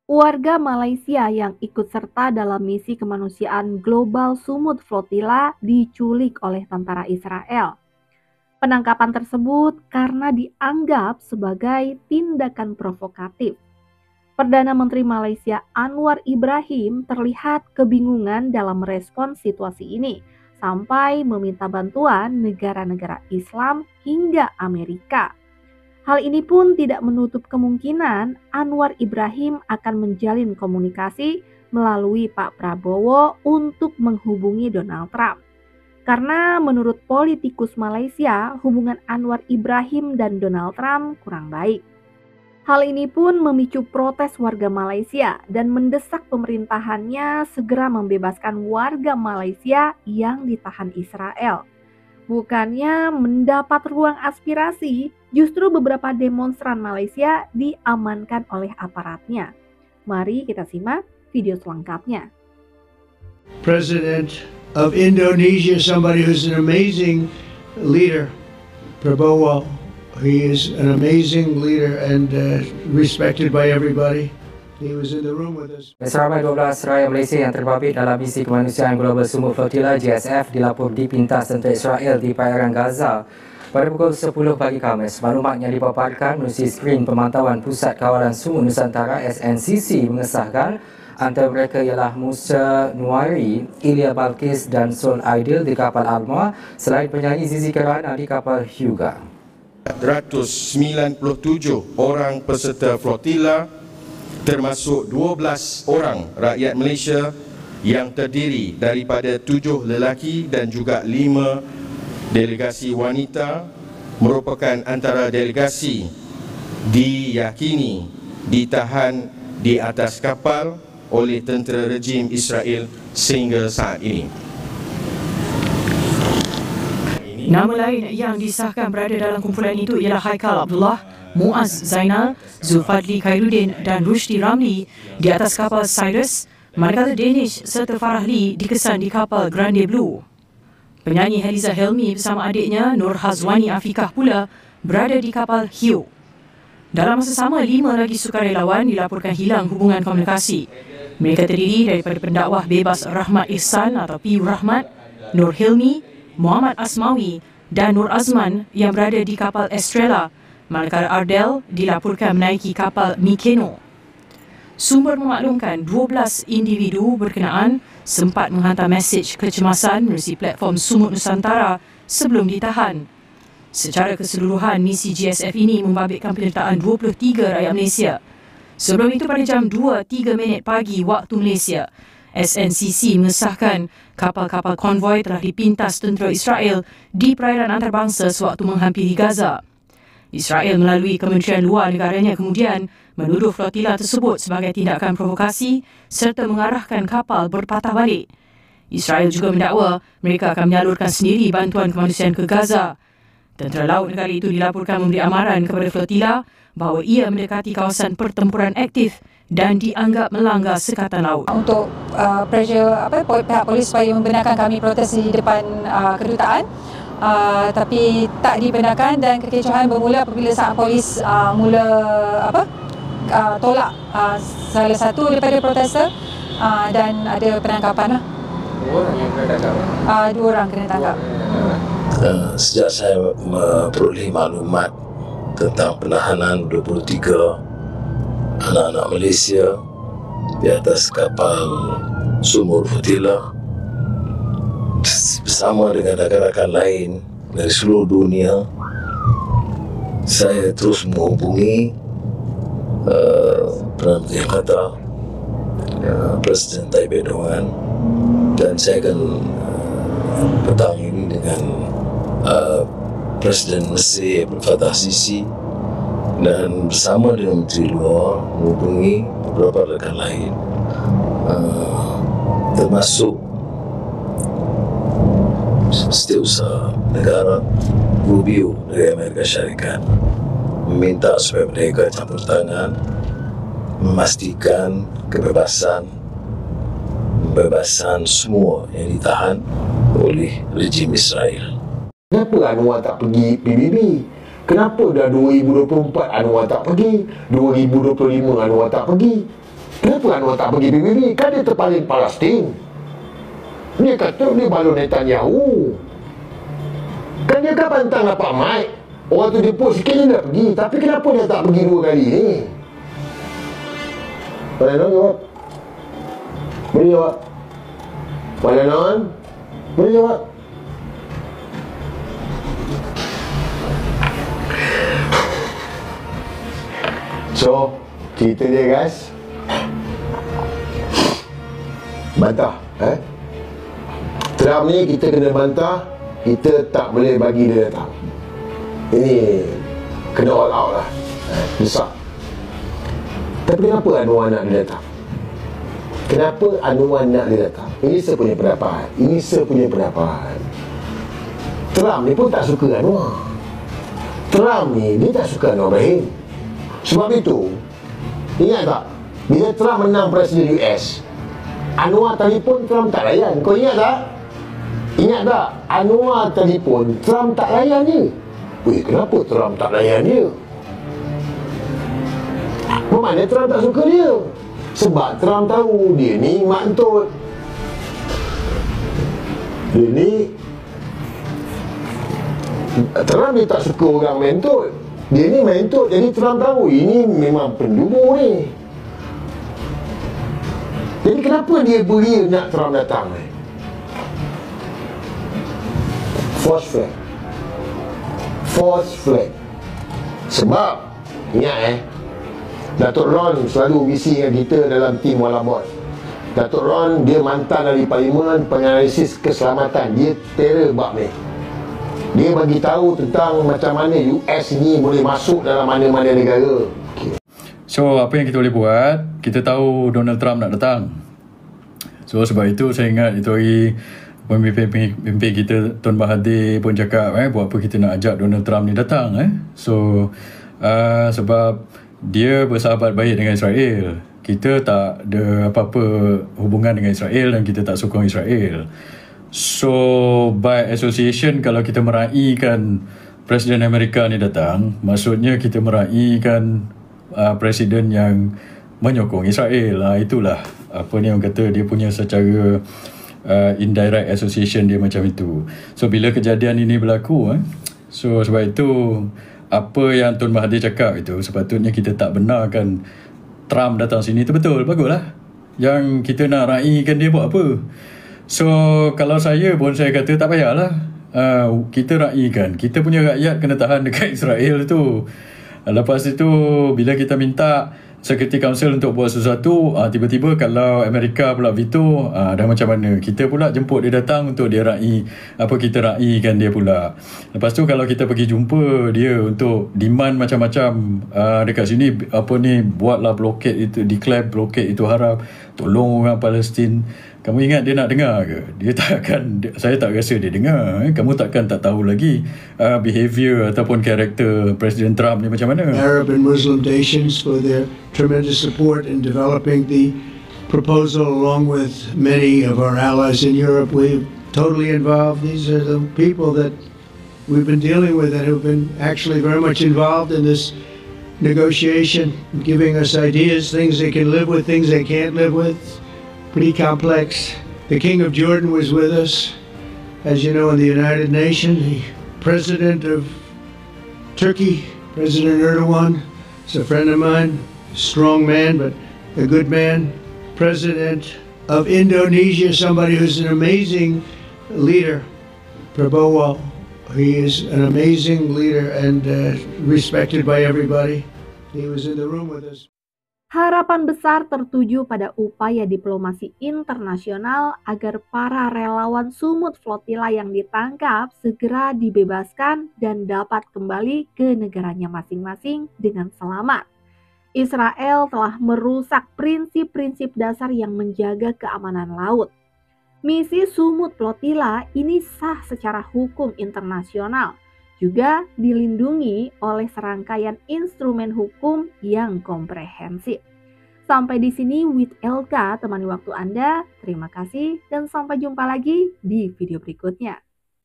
Warga Malaysia yang ikut serta dalam misi kemanusiaan Global Sumut Flotilla diculik oleh tentara Israel. Penangkapan tersebut karena dianggap sebagai tindakan provokatif. Perdana Menteri Malaysia Anwar Ibrahim terlihat kebingungan dalam merespons situasi ini, sampai meminta bantuan negara-negara Islam hingga Amerika. Hal ini pun tidak menutup kemungkinan Anwar Ibrahim akan menjalin komunikasi melalui Pak Prabowo untuk menghubungi Donald Trump. Karena menurut politikus Malaysia, hubungan Anwar Ibrahim dan Donald Trump kurang baik. Hal ini pun memicu protes warga Malaysia dan mendesak pemerintahannya segera membebaskan warga Malaysia yang ditahan Israel. Bukannya mendapat ruang aspirasi, justru beberapa demonstran Malaysia diamankan oleh aparatnya. Mari kita simak video selengkapnya. President of Indonesia, somebody who's an amazing leader, Prabowo. He is an amazing leader and respected by everybody. He was in the room with us. Seramai 12 rakyat Malaysia yang terbabit dalam misi kemanusiaan Global Sumut Flotilla GSF dilapor dipintas tentera Israel di perairan Gaza pada pukul 10 pagi Khamis. Maklumatnya dipaparkan melalui skrin pemantauan Pusat Kawalan Sumut Nusantara SNCC mengesahkan antara mereka ialah Musa Nuari, Ilya Balkis dan Sol Aidil di kapal Alma, selain penyanyi Zizi Kirana di kapal Hyuga. 497 orang peserta flotilla, termasuk 12 orang rakyat Malaysia yang terdiri daripada 7 lelaki dan juga 5 delegasi wanita, merupakan antara delegasi diyakini ditahan di atas kapal oleh tentera rejim Israel sehingga saat ini. Nama lain yang disahkan berada dalam kumpulan itu ialah Haikal Abdullah, Muaz Zainal, Zulfadli Khairuddin dan Rushdi Ramli di atas kapal Cyrus, manakala Danish serta Farah Lee dikesan di kapal Grande Blue. Penyanyi Heliza Helmi bersama adiknya Nur Hazwani Afikah pula berada di kapal Hiu. Dalam masa sama, 5 lagi sukarelawan dilaporkan hilang hubungan komunikasi. Mereka terdiri daripada pendakwah bebas Rahmat Ihsan atau PU Rahmat, Nur Hilmi, Muhammad Asmawi dan Nur Azman yang berada di kapal Estrella, manakala Ardel dilaporkan menaiki kapal Mikeno. Sumber memaklumkan 12 individu berkenaan sempat menghantar mesej kecemasan melalui platform Sumut Nusantara sebelum ditahan. Secara keseluruhan, misi GSF ini membabitkan penyertaan 23 rakyat Malaysia. Sebelum itu pada jam 2.03 pagi waktu Malaysia, SNCC mengesahkan kapal-kapal konvoi telah dipintas tentera Israel di perairan antarabangsa sewaktu menghampiri Gaza. Israel melalui Kementerian Luar negaranya kemudian menuduh flotilla tersebut sebagai tindakan provokasi serta mengarahkan kapal berpatah balik. Israel juga mendakwa mereka akan menyalurkan sendiri bantuan kemanusiaan ke Gaza. Tentera laut negara itu dilaporkan memberi amaran kepada flotilla bahawa ia mendekati kawasan pertempuran aktif dan dianggap melanggar sekatan laut. Untuk pressure pihak polis supaya membenarkan kami protes di depan kedutaan, tapi tak dibenarkan dan kekecohan bermula apabila saat polis tolak salah satu daripada protester dan ada penangkapan lah. 2 orang kena tangkap. Sejak saya memperoleh maklumat tentang penahanan 23 anak-anak Malaysia di atas kapal Sumut Flotilla bersama dengan rakan-rakan lain dari seluruh dunia, saya terus menghubungi Perdana Menteri Qatar, Presiden Tayyip Erdogan, dan saya akan petang ini dengan Presiden Mesir Abdul Fattah Sisi, dan bersama dengan Menteri Luar menghubungi beberapa rakan lain, termasuk Setiausaha Negara Rubio dari Amerika Syarikat, meminta supaya mereka campur tangan memastikan kebebasan semua yang ditahan oleh rejim Israel. Kenapa Anwar tak pergi PBB? Kenapa dah 2024 Anwar tak pergi? 2025 Anwar tak pergi? Kenapa Anwar tak pergi PBB? Kan dia terpaling Palestin. Dia kata dia balon Netanyahu. Kan dia kan pantang dapat mic. Orang tu dia post sikit dia dah pergi. Tapi kenapa dia tak pergi 2 kali ni? Mana jawab? Boleh jawab? Mana boleh jawab? So, cerita dia guys, bantah Trump ni kita kena bantah. Kita tak boleh bagi dia datang. Ini kena all out lah, besar. Tapi kenapa Anwar nak dia datang? Kenapa Anwar nak dia datang? Ini saya punya pendapat. Trump ni pun tak suka Anwar. Trump ni dia tak suka Anwar Ibrahim. Sebab itu, ingat tak, bila Trump menang Presiden US, Anwar telefon, Trump tak layan. Kau ingat tak? Anwar telefon, Trump tak layan dia. Weh, kenapa Trump tak layan dia? Bermakna Trump tak suka dia. Sebab Trump tahu dia ni mantut. Trump ni tak suka orang mentut. Dia ni mentut. Jadi Trump tahu ini memang pendumur ni. Jadi kenapa dia beria nak Trump datang ni? False flag. Sebab ingat Datuk Ron selalu visi dengan kita dalam tim Walabot. Datuk Ron dia mantan dari Parlimen, penganalisis keselamatan. Dia terror bab ni. Dia bagi tahu tentang macam mana US ni boleh masuk dalam mana-mana negara. So apa yang kita boleh buat, kita tahu Donald Trump nak datang. So sebab itu saya ingat itu hari pemimpin kita Tun Mahathir pun cakap buat apa kita nak ajak Donald Trump ni datang. So sebab dia bersahabat baik dengan Israel. Kita tak ada apa-apa hubungan dengan Israel dan kita tak sokong Israel. So by association, kalau kita meraihkan Presiden Amerika ni datang, maksudnya kita meraihkan Presiden yang menyokong Israel. Itulah apa ni orang kata, dia punya secara indirect association dia macam itu. So bila kejadian ini berlaku, so sebab itu apa yang Tun Mahathir cakap itu, sepatutnya kita tak benarkan Trump datang sini. Itu betul, baguslah. Yang kita nak raihkan dia buat apa? So kalau saya pun saya kata tak payahlah. Kita raihkan, kita punya rakyat kena tahan dekat Israel tu. Lepas itu bila kita minta Security Council untuk buat sesuatu, tiba-tiba kalau Amerika pula veto, dah macam mana? Kita pula jemput dia datang untuk dia raih apa kita raihkan dia pula. Lepas tu kalau kita pergi jumpa dia untuk demand macam-macam dekat sini, apa ni, buatlah blockade itu, declare blockade itu haram, tolong orang Palestin. Kamu ingat dia nak dengar ke? Dia tak akan, saya tak rasa dia dengar. Kamu takkan tak tahu lagi behavior ataupun karakter Presiden Trump ni macam mana. Arab and Muslim nations for their tremendous support in developing the proposal along with many of our allies in Europe. We're totally involved. These are the people that we've been dealing with and who've been actually very much involved in this negotiation, giving us ideas, things they can live with, things they can't live with. Pretty complex. The King of Jordan was with us, as you know, in the United Nations. The President of Turkey, President Erdogan, is a friend of mine, a strong man, but a good man. President of Indonesia, somebody who's an amazing leader, Prabowo. He is an amazing leader and respected by everybody. He was in the room with us. Harapan besar tertuju pada upaya diplomasi internasional agar para relawan Sumut Flotilla yang ditangkap segera dibebaskan dan dapat kembali ke negaranya masing-masing dengan selamat. Israel telah merusak prinsip-prinsip dasar yang menjaga keamanan laut. Misi Sumut Flotilla ini sah secara hukum internasional, juga dilindungi oleh serangkaian instrumen hukum yang komprehensif. Sampai di sini with LK, temani waktu Anda. Terima kasih dan sampai jumpa lagi di video berikutnya.